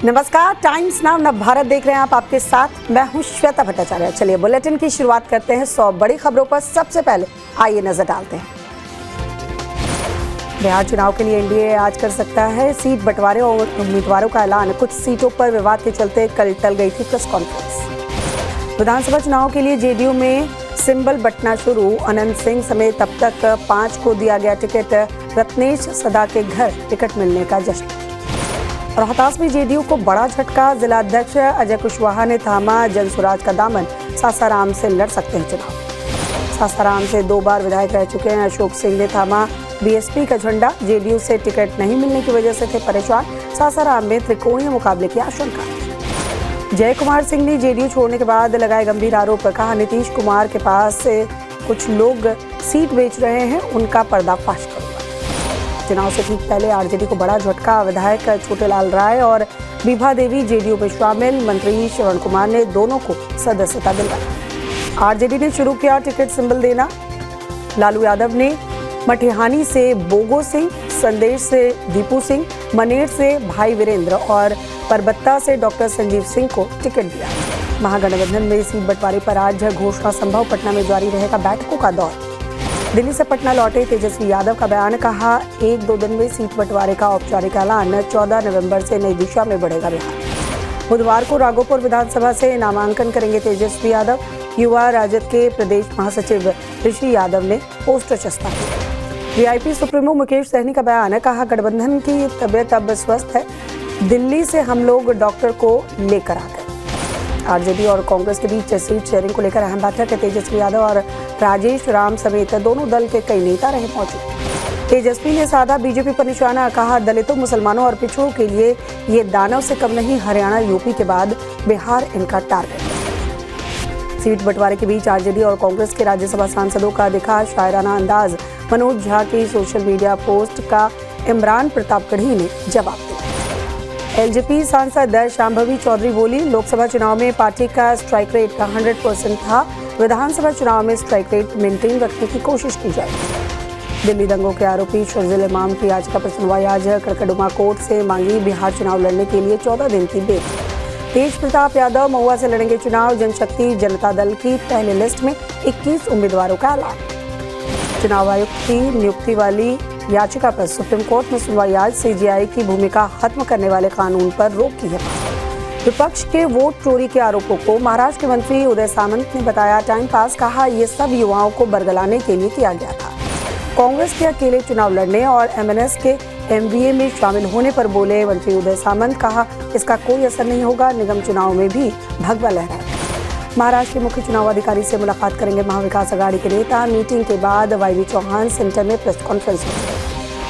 नमस्कार, times now नव भारत देख रहे हैं आप। आपके साथ मैं हूं श्वेता भट्टाचार्य। चलिए बुलेटिन की शुरुआत करते हैं 100 बड़ी खबरों पर। सबसे पहले आइए नजर डालते हैं। बिहार चुनाव के लिए एनडीए आज कर सकता है सीट बंटवारे और उम्मीदवारों का ऐलान। कुछ सीटों पर विवाद के चलते कल टल गई थी प्रेस कॉन्फ्रेंस। विधानसभा चुनाव के लिए जेडीयू में सिंबल बंटना शुरू। अनंत सिंह समेत अब तक 5 को दिया गया टिकट। रत्नेश सदा के घर टिकट मिलने का जश्न। रोहतास में जेडीयू को बड़ा झटका। जिला अध्यक्ष अजय कुशवाहा ने थामा जनसुराज का दामन। सासाराम से लड़ सकते हैं चुनाव। सासाराम से 2 बार विधायक रह चुके हैं अशोक सिंह ने थामा बीएसपी का झंडा। जेडीयू से टिकट नहीं मिलने की वजह से थे परेशान। सासाराम में त्रिकोणीय मुकाबले की आशंका। जय कुमार सिंह ने जेडीयू छोड़ने के बाद लगाए गंभीर आरोप। कहा नीतीश कुमार के पास से कुछ लोग सीट बेच रहे हैं, उनका पर्दाफाश करूंगा। चुनाव से ठीक पहले आरजेडी को बड़ा झटका। विधायक छोटेलाल राय और विभा देवी जेडीयू में शामिल। मंत्री श्रवण कुमार ने दोनों को सदस्यता दिलवाई। आरजेडी ने शुरू किया टिकट सिंबल देना। लालू यादव ने मटिहानी से बोगो सिंह, संदेश से दीपू सिंह, मनेर से भाई वीरेंद्र और परबत्ता से डॉक्टर संजीव सिंह को टिकट दिया। महागठबंधन में सीट बंटवारे पर आज घोषणा संभव। पटना में जारी रहेगा बैठकों का दौर। दिल्ली से पटना लौटे तेजस्वी यादव का बयान। कहा 1-2 दिन में सीट बंटवारे का औपचारिक ऐलान। 14 नवंबर से नई दिशा में बढ़ेगा बिहार। बुधवार को राघोपुर विधानसभा से नामांकन करेंगे तेजस्वी यादव। युवा राजद के प्रदेश महासचिव ऋषि यादव ने पोस्टर चस्पा किया। वीआईपी सुप्रीमो मुकेश सहनी का बयान। कहा गठबंधन की तबीयत अब स्वस्थ है। दिल्ली से हम लोग डॉक्टर को लेकर आ गए। आरजेडी और कांग्रेस के बीच सीट शेयरिंग को लेकर अहम बैठक है। तेजस्वी यादव और राजेश राम समेत दोनों दल के कई नेता रहे मौजूद। तेजस्वी ने साधा बीजेपी पर निशाना। कहा दलितों, मुसलमानों और पिछड़ों के लिए ये दानव से कम नहीं। हरियाणा, यूपी के बाद बिहार इनका टारगेट। सीट बंटवारे के बीच आरजेडी और कांग्रेस के राज्यसभा सांसदों का दिखा शायराना अंदाज। मनोज झा की सोशल मीडिया पोस्ट का इमरान प्रतापगढ़ी ने जवाब दिया। एलजेपी सांसद शांभवी चौधरी बोली लोकसभा चुनाव में पार्टी का स्ट्राइक रेट 100% था। विधानसभा चुनाव में स्ट्राइक रेट मेंटेन रखने की कोशिश की जाएगी। दिल्ली दंगों के आरोपी शर्जिल इमाम की याचिका पर सुनवाई आज। कड़कड़ुमा कोर्ट से मांगी बिहार चुनाव लड़ने के लिए 14 दिन की बेल। तेज प्रताप यादव महुआ से लड़ेंगे चुनाव। जनशक्ति जनता दल की पहले लिस्ट में 21 उम्मीदवारों का ऐलान। चुनाव आयुक्त की नियुक्ति वाली याचिका पर सुप्रीम कोर्ट में सुनवाई आज। सीजीआई की भूमिका खत्म करने वाले कानून पर रोक की है। विपक्ष के वोट चोरी के आरोपों को महाराष्ट्र के मंत्री उदय सामंत ने बताया टाइम पास। कहा ये सब युवाओं को बरगलाने के लिए किया गया था। कांग्रेस के अकेले चुनाव लड़ने और एमएनएस के एमवीए में शामिल होने पर बोले मंत्री उदय सामंत। कहा इसका कोई असर नहीं होगा। निगम चुनाव में भी भगवा लहराएगा। महाराष्ट्र के मुख्य चुनाव अधिकारी से मुलाकात करेंगे महाविकास आघाड़ी के नेता। मीटिंग के बाद वाईवी चौहान सेंटर में प्रेस कॉन्फ्रेंस होगी।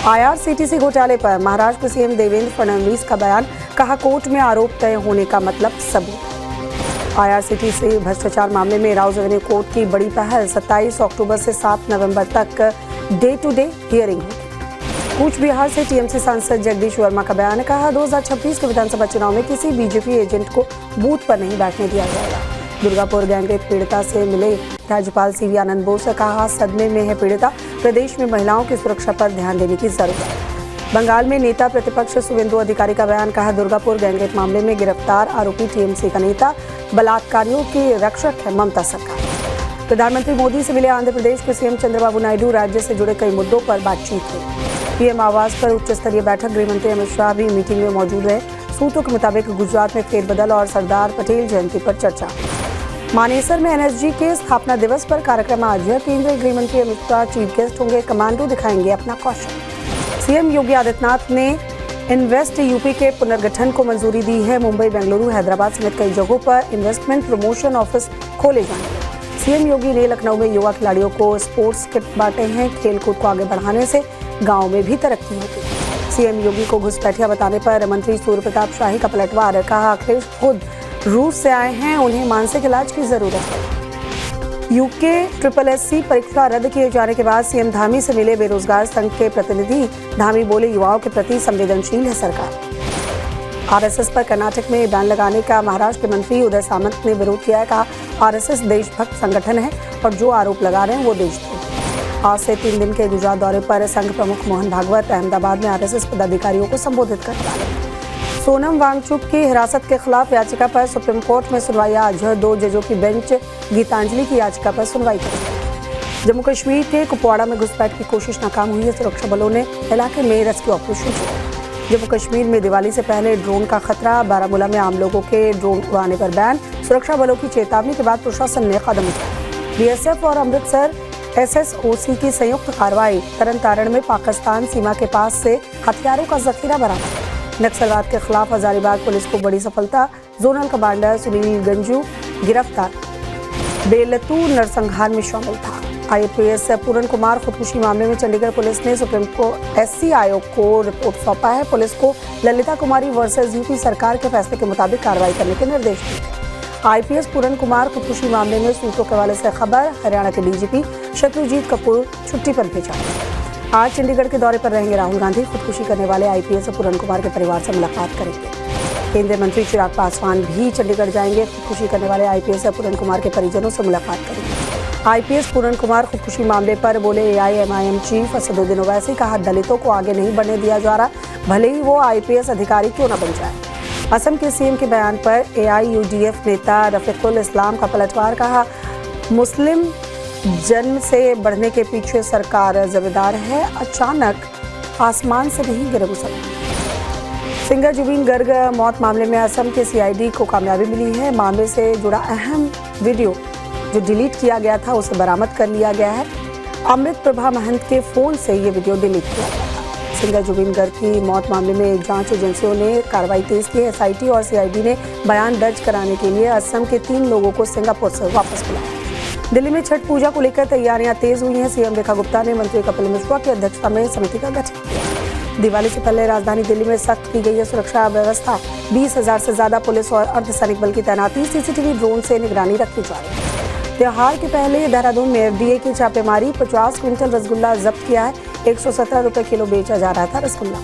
आईआरसीटीसी घोटाले पर महाराष्ट्र सीएम देवेंद्र फडणवीस का बयान। कहा कोर्ट में आरोप तय होने का मतलब सबूत। आईआरसीटीसी भ्रष्टाचार मामले में राउज एवेन्यू कोर्ट की बड़ी पहल। 27 अक्टूबर से 7 नवंबर तक डे टू डे हियरिंग होगी। कूच बिहार से टीएमसी सांसद जगदीश वर्मा का बयान। कहा 2026 के विधानसभा चुनाव में किसी बीजेपी एजेंट को बूथ पर नहीं बैठने दिया जाएगा। दुर्गापुर गैंगरेप पीड़िता से मिले राज्यपाल सीवी आनंद बोस। कहा सदमे में है पीड़िता। प्रदेश में महिलाओं की सुरक्षा पर ध्यान देने की जरूरत। बंगाल में नेता प्रतिपक्ष शुवेंदु अधिकारी का बयान। कहा दुर्गापुर गैंगरेप मामले में गिरफ्तार आरोपी टीएमसी का नेता। बलात्कारियों की रक्षक है ममता सरकार। प्रधानमंत्री मोदी से मिले आंध्र प्रदेश के सीएम चंद्रबाबू नायडू। राज्य से जुड़े कई मुद्दों पर बातचीत हुई। पीएम आवास पर उच्च स्तरीय बैठक। गृहमंत्री अमित शाह भी मीटिंग में मौजूद रहे। सूत्रों के मुताबिक गुजरात में फेरबदल और सरदार पटेल जयंती पर चर्चा। मानेसर में एनएसजी के स्थापना दिवस पर कार्यक्रम आज। केंद्रीय गृह मंत्री अमित शाह चीफ गेस्ट होंगे। कमांडो दिखाएंगे अपना कौशल। सीएम योगी आदित्यनाथ ने इन्वेस्ट यूपी के पुनर्गठन को मंजूरी दी है। मुंबई, बेंगलुरु, हैदराबाद समेत कई जगहों पर इन्वेस्टमेंट प्रमोशन ऑफिस खोले जाएंगे। सीएम योगी ने लखनऊ में युवा खिलाड़ियों को स्पोर्ट्स किट बांटे हैं। खेलकूद को आगे बढ़ाने से गाँव में भी तरक्की होगी। सीएम योगी को घुसपैठिया बताने पर मंत्री सूर्य प्रताप शाही का पलटवार। कहा अखिलेश खुद रूस से आए हैं, उन्हें मानसिक इलाज की जरूरत है। यूके SSSC परीक्षा रद्द किए जाने के बाद सीएम धामी से मिले बेरोजगार संघ के प्रतिनिधि। धामी बोले युवाओं के प्रति संवेदनशील है सरकार। आरएसएस पर कर्नाटक में बैन लगाने का महाराष्ट्र के मंत्री उदय सामंत ने विरोध किया है। कहा आरएसएस देशभक्त संगठन है और जो आरोप लगा रहे हैं वो देशद्रोह। आज से 3 दिन के गुजरात दौरे पर संघ प्रमुख मोहन भागवत अहमदाबाद में आरएसएस पदाधिकारियों को संबोधित करने वाले। सोनम वांगचुक की हिरासत के खिलाफ याचिका पर सुप्रीम कोर्ट में सुनवाई आज। 2 जजों की बेंच गीतांजलि की याचिका पर सुनवाई करेगी। जम्मू कश्मीर के कुपवाड़ा में घुसपैठ की कोशिश नाकाम हुई है। सुरक्षा बलों ने इलाके में रेस्क्यू ऑपरेशन किया। जम्मू कश्मीर में दिवाली से पहले ड्रोन का खतरा। बारामूला में आम लोगों के ड्रोन उड़ाने पर बैन। सुरक्षा बलों की चेतावनी के बाद प्रशासन ने कदम उठाया। बीएसएफ और अमृतसर एसएसओसी की संयुक्त कार्रवाई। तरन तारण में पाकिस्तान सीमा के पास से हथियारों का जखीरा बरामद। नक्सलवाद के खिलाफ हजारीबाग पुलिस को बड़ी सफलता। जोनल कमांडर सुनील गंजू गिरफ्तार। बेलतू नरसंहार में शामिल था। आईपीएस पूरन कुमार खुदकुशी मामले में चंडीगढ़ पुलिस ने सुप्रीम कोर्ट एससी आयोग को रिपोर्ट सौंपा है। पुलिस को ललिता कुमारी वर्सेस यूपी सरकार के फैसले के मुताबिक कार्रवाई करने के निर्देश दिए। आईपीएस पूरन कुमार खुदकुशी मामले में सूत्रों के हवाले से खबर। हरियाणा के डीजीपी शत्रुजीत कपूर छुट्टी पर भेजा। आज चंडीगढ़ के दौरे पर रहेंगे राहुल गांधी। खुदकुशी करने वाले आईपीएस पूरन कुमार के परिवार से मुलाकात करेंगे। केंद्रीय मंत्री चिराग पासवान भी चंडीगढ़ जाएंगे। खुदकुशी करने वाले आईपीएस पूरन कुमार के परिजनों से मुलाकात करेंगे। आईपीएस पूरन कुमार खुदकुशी मामले पर बोले एआईएमआईएम चीफ असदुद्दीन ओवैसी। कहा, दलितों को आगे नहीं बढ़ने दिया जा रहा, भले ही वो आईपीएस अधिकारी क्यों न बन जाए। असम के सीएम के बयान पर एआईयूडीएफ नेता रफीकुल इस्लाम का पलटवार। कहा, मुस्लिम जन्म से बढ़ने के पीछे सरकार जिम्मेदार है, अचानक आसमान से नहीं गिरे मुसलमान। सिंगर जुबीन गर्ग मौत मामले में असम के सीआईडी को कामयाबी मिली है। मामले से जुड़ा अहम वीडियो जो डिलीट किया गया था उसे बरामद कर लिया गया है। अमृत प्रभा महंत के फोन से ये वीडियो डिलीट किया गया था। सिंगर जुबीन गर्ग की मौत मामले में जांच एजेंसियों ने कार्रवाई तेज की है। एसआईटी और सीआईडी ने बयान दर्ज कराने के लिए असम के 3 लोगों को सिंगापुर से वापस बुलाया। दिल्ली में छठ पूजा को लेकर तैयारियां तेज हुई हैं। सीएम रेखा गुप्ता ने मंत्री कपिल मिश्रा की अध्यक्षता में समिति का गठन किया। दिवाली से पहले राजधानी दिल्ली में सख्त की गई है सुरक्षा व्यवस्था। 20,000 से ज्यादा पुलिस और अर्धसैनिक बल की तैनाती। सीसीटीवी ड्रोन से निगरानी रखी जा रही है। त्योहार के पहले देहरादून में एफडीए की छापेमारी। 50 क्विंटल रसगुल्ला जब्त किया है। 117 रुपए किलो बेचा जा रहा था रसगुल्ला।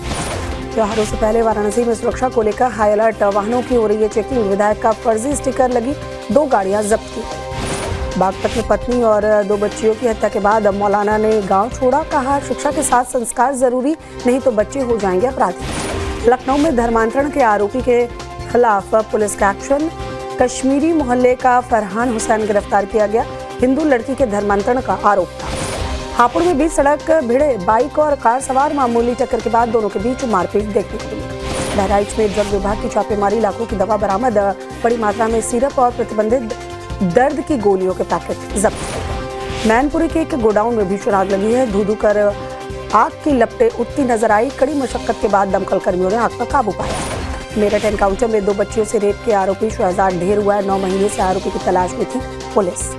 त्योहारों से पहले वाराणसी में सुरक्षा को लेकर हाई अलर्ट। वाहनों की हो रही है चेकिंग। विधायक का फर्जी स्टिकर लगी 2 गाड़ियां जब्त की। बागपत में पत्नी और 2 बच्चियों की हत्या के बाद मौलाना ने गांव छोड़ा। कहा, शिक्षा के साथ संस्कार जरूरी, नहीं तो बच्चे हो जाएंगे अपराधी। लखनऊ में धर्मांतरण के आरोपी के खिलाफ पुलिस का एक्शन। कश्मीरी मोहल्ले का फरहान हुसैन गिरफ्तार किया गया। हिंदू लड़की के धर्मांतरण का आरोप था। हापुड़ में बीच सड़क भिड़े बाइक और कार सवार। मामूली टक्कर के बाद दोनों के बीच मारपीट देखने को मिली। बहराइच में ड्रग विभाग की छापेमारी। लाखों की दवा बरामद। बड़ी मात्रा में सिरप और प्रतिबंधित दर्द की गोलियों के पैकेट जब्त। मैनपुरी के एक गोडाउन में भीषण आग लगी है। धू-धू कर आग की लपटें उठती नजर आई। कड़ी मशक्कत के बाद दमकल कर्मियों ने आग पर काबू पाया। मेरठ एनकाउंटर में 2 बच्चियों से रेप के आरोपी शहजाद ढेर हुआ है। 9 महीने से आरोपी की तलाश में थी पुलिस।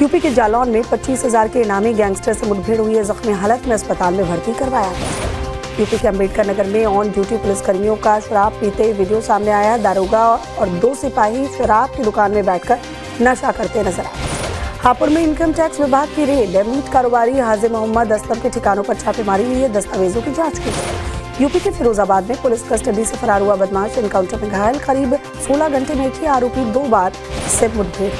यूपी के जालौन में 25,000 के इनामी गैंगस्टर से मुठभेड़ हुई है। जख्मी हालत में अस्पताल में भर्ती करवाया गया। यूपी के अम्बेडकर नगर में ऑन ड्यूटी पुलिसकर्मियों का शराब पीते वीडियो सामने आया। दारोगा और 2 सिपाही शराब की दुकान में बैठकर नशा करते नजर आए। हापुड़ में इनकम टैक्स विभाग की रेड। मीट कारोबारी हाजी मोहम्मद असलम के ठिकानों पर छापेमारी हुई है। दस्तावेजों की जांच की गई। यूपी के फिरोजाबाद में पुलिस कस्टडी से फरार हुआ बदमाश एनकाउंटर में घायल। करीब 16 घंटे में ही आरोपी 2 बार से मुठभेड़।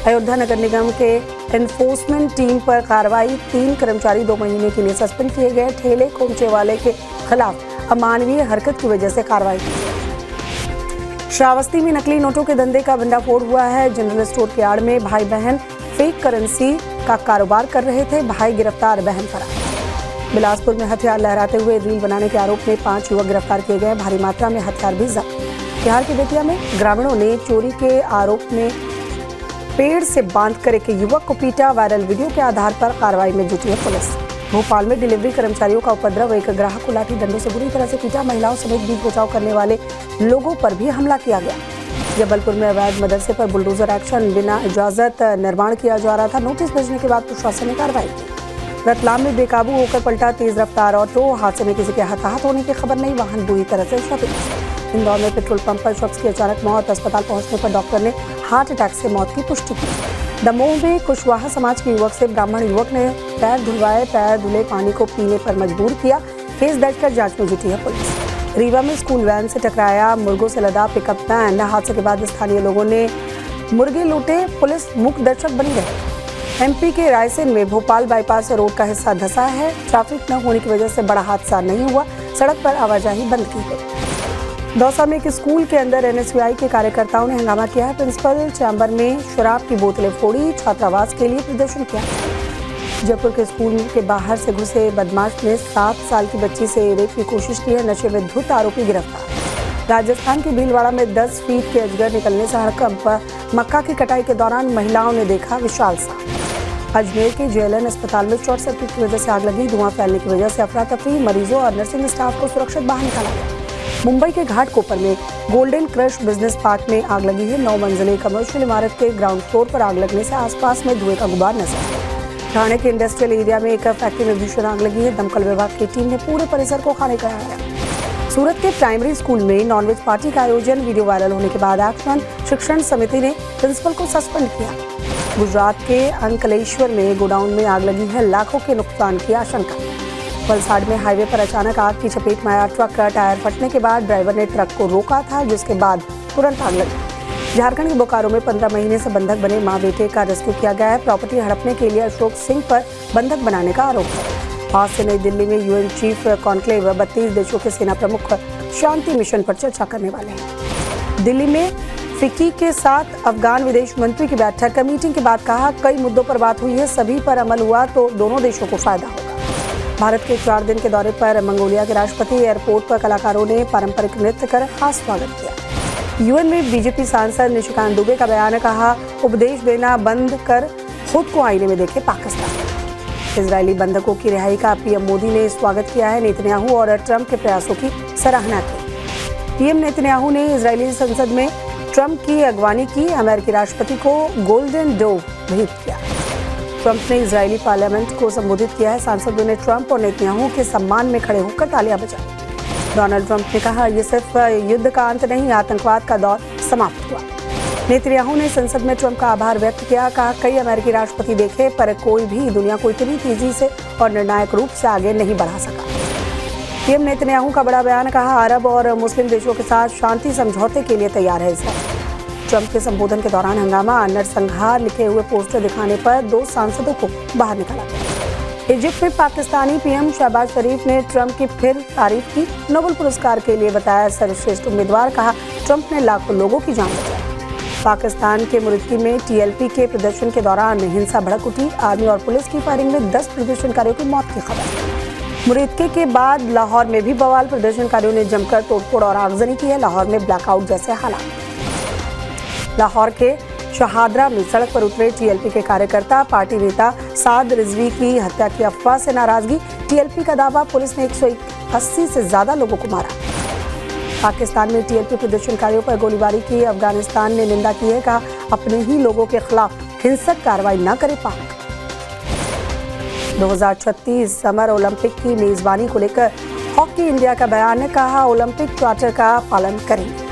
अयोध्या नगर निगम के एनफोर्समेंट टीम पर कार्रवाई। 3 कर्मचारी 2 महीने के लिए सस्पेंड किए गए। ठेले खोमचे वाले के खिलाफ अमानवीय हरकत की वजह से कार्रवाई की। श्रावस्ती में नकली नोटों के धंधे का भंडाफोड़ हुआ है। जनरल स्टोर के आड़ में भाई बहन फेक करेंसी का कारोबार कर रहे थे। भाई गिरफ्तार, बहन फरार। बिलासपुर में हथियार लहराते हुए रील बनाने के आरोप में 5 युवक गिरफ्तार किए गए। भारी मात्रा में हथियार भी जब्त। बिहार के बेतिया में ग्रामीणों ने चोरी के आरोप में पेड़ से बांधकर एक युवक को पीटा। वायरल वीडियो के आधार पर कार्रवाई में जुटी है पुलिस। भोपाल में डिलीवरी कर्मचारियों का उपद्रव। एक ग्राहक को लाठी डंडों से बुरी तरह से पीटा। महिलाओं समेत बीच बचाव करने वाले लोगों पर भी हमला किया गया। जबलपुर में अवैध मदरसे पर बुलडोजर एक्शन। बिना इजाजत निर्माण किया जा रहा था। नोटिस भेजने के बाद प्रशासन ने कार्रवाई की। रतलाम में बेकाबू होकर पलटा तेज रफ्तार ऑटो। हादसे में किसी के हताहत होने की खबर नहीं। वाहन बुरी तरह से क्षतिग्रस्त। इंदौर में पेट्रोल पंप पर शख्स की अचानक मौत। अस्पताल पहुंचने पर डॉक्टर ने हार्ट अटैक से मौत की पुष्टि की। दमोह में कुशवाहा समाज के युवक से ब्राह्मण युवक ने पैर धुलवाए। पैर धुले पानी को पीने पर मजबूर किया। केस दर्ज कर जांच में जुटी है पुलिस। रीवा में स्कूल वैन से टकराया मुर्गों से लदा पिकअप वैन। हादसे के बाद स्थानीय लोगों ने मुर्गे लूटे। पुलिस मूक दर्शक बनी रही। एमपी के रायसेन में भोपाल बाईपास रोड का हिस्सा धंसा है। ट्रैफिक न होने की वजह से बड़ा हादसा नहीं हुआ। सड़क पर आवाजाही बंद की गई। दौसा में एक स्कूल के अंदर एनएसयूआई के कार्यकर्ताओं ने हंगामा किया है। प्रिंसिपल चैम्बर में शराब की बोतलें फोड़ी, छात्रावास के लिए प्रदर्शन किया। जयपुर के स्कूल के बाहर से घुसे बदमाश ने 7 साल की बच्ची से रेप की कोशिश की है। नशे में धुत आरोपी गिरफ्तार। राजस्थान के भीलवाड़ा में 10 फीट के अजगर निकलने से हड़कंप। मक्का की कटाई के दौरान महिलाओं ने देखा विशाल सांप। अजमेर के जेएलएन अस्पताल में शॉर्ट सर्किट की वजह से आग लगी। धुआं फैलने की वजह से अफरा तफरी, मरीजों और नर्सिंग स्टाफ को सुरक्षित बाहर निकाला गया। मुंबई के घाटकोपर में गोल्डन क्रश बिजनेस पार्क में आग लगी है। 9 मंजिले कमर्शियल इमारत के ग्राउंड फ्लोर पर आग लगने से आसपास में धुएं का गुबार नजर आया। ठाणे के इंडस्ट्रियल एरिया में एक फैक्ट्री में भीषण आग लगी है। दमकल विभाग की टीम ने पूरे परिसर को खाने कराया। सूरत के प्राइमरी स्कूल में नॉनवेज पार्टी का आयोजन, वीडियो वायरल होने के बाद एक्शन। शिक्षण समिति ने प्रिंसिपल को सस्पेंड किया। गुजरात के अंकलेश्वर में गोडाउन में आग लगी है। लाखों के नुकसान की आशंका। वलसाड़ में हाईवे पर अचानक आग की चपेट में आया ट्रक का टायर फटने के बाद ड्राइवर ने ट्रक को रोका था, जिसके बाद तुरंत आग लगी। झारखंड के बोकारो में 15 महीने से बंधक बने मां बेटे का रेस्क्यू किया गया है। प्रॉपर्टी हड़पने के लिए अशोक सिंह पर बंधक बनाने का आरोप है। आज से नई दिल्ली में यूएन चीफ कॉन्क्लेव 32 देशों के सेना प्रमुख शांति मिशन पर चर्चा करने वाले हैं। दिल्ली में फिक्की के साथ अफगान विदेश मंत्री की बैठक। मीटिंग के बाद कहा, कई मुद्दों पर बात हुई है, सभी पर अमल हुआ तो दोनों देशों को फायदा होगा। भारत के 4 दिन के दौरे पर मंगोलिया के राष्ट्रपति। एयरपोर्ट पर कलाकारों ने पारंपरिक नृत्य कर खास स्वागत किया। यूएन में बीजेपी सांसद निशिकांत दुबे का बयान, कहा, उपदेश देना बंद कर खुद को आईने में देखे पाकिस्तान। इजरायली बंधकों की रिहाई का पीएम मोदी ने स्वागत किया है। नेतन्याहू और ट्रंप के प्रयासों की सराहना की। पीएम नेतन्याहू ने इजरायली संसद में ट्रंप की अगवानी की। अमेरिकी राष्ट्रपति को गोल्डन डोव भेंट किया। ट्रंप ने इजरायली पार्लियामेंट को संबोधित किया है। सांसदों ने ट्रंप और नेतन्याहू के सम्मान में खड़े होकर तालियां बजाई। डोनाल्ड ट्रंप ने कहा, यह सिर्फ युद्ध का अंत नहीं, आतंकवाद का दौर समाप्त हुआ। नेतन्याहू ने संसद में ट्रंप का आभार व्यक्त किया। कहा, कई अमेरिकी राष्ट्रपति देखे पर कोई भी दुनिया को इतनी तेजी से और निर्णायक रूप से आगे नहीं बढ़ा सका। पीएम नेतन्याहू का बड़ा बयान, कहा, अरब और मुस्लिम देशों के साथ शांति समझौते के लिए तैयार है इजरायल। ट्रंप के संबोधन के दौरान हंगामा। नरसंहार लिखे हुए पोस्टर दिखाने पर 2 सांसदों को बाहर निकाला गया। इजिप्ट में पाकिस्तानी पीएम शहबाज शरीफ ने ट्रंप की फिर तारीफ की। नोबेल पुरस्कार के लिए बताया सर्वश्रेष्ठ उम्मीदवार। कहा, ट्रंप ने लाखों लोगों की जान बचाई। पाकिस्तान के मुरीदकी में टीएलपी के प्रदर्शन के दौरान हिंसा भड़क उठी। आर्मी और पुलिस की फायरिंग में 10 प्रदर्शनकारियों की मौत की खबर। मुरीदकी के बाद लाहौर में भी बवाल। प्रदर्शनकारियों ने जमकर तोड़फोड़ और आगजनी की है। लाहौर में ब्लैकआउट जैसे हालात। लाहौर के शहादरा में सड़क पर उतरे टीएलपी के कार्यकर्ता। पार्टी नेता साद रिजवी की हत्या की अफवाह से नाराजगी। टीएलपी का दावा, पुलिस ने 180 से ज्यादा लोगों को मारा। पाकिस्तान में टीएलपी प्रदर्शनकारियों पर गोलीबारी की अफगानिस्तान ने निंदा की है। कहा, अपने ही लोगों के खिलाफ हिंसक कार्रवाई न करे पाक। 2036 समर ओलंपिक की मेजबानी को लेकर हॉकी इंडिया का बयान ने, कहा, ओलंपिक चार्टर का पालन करेंगे।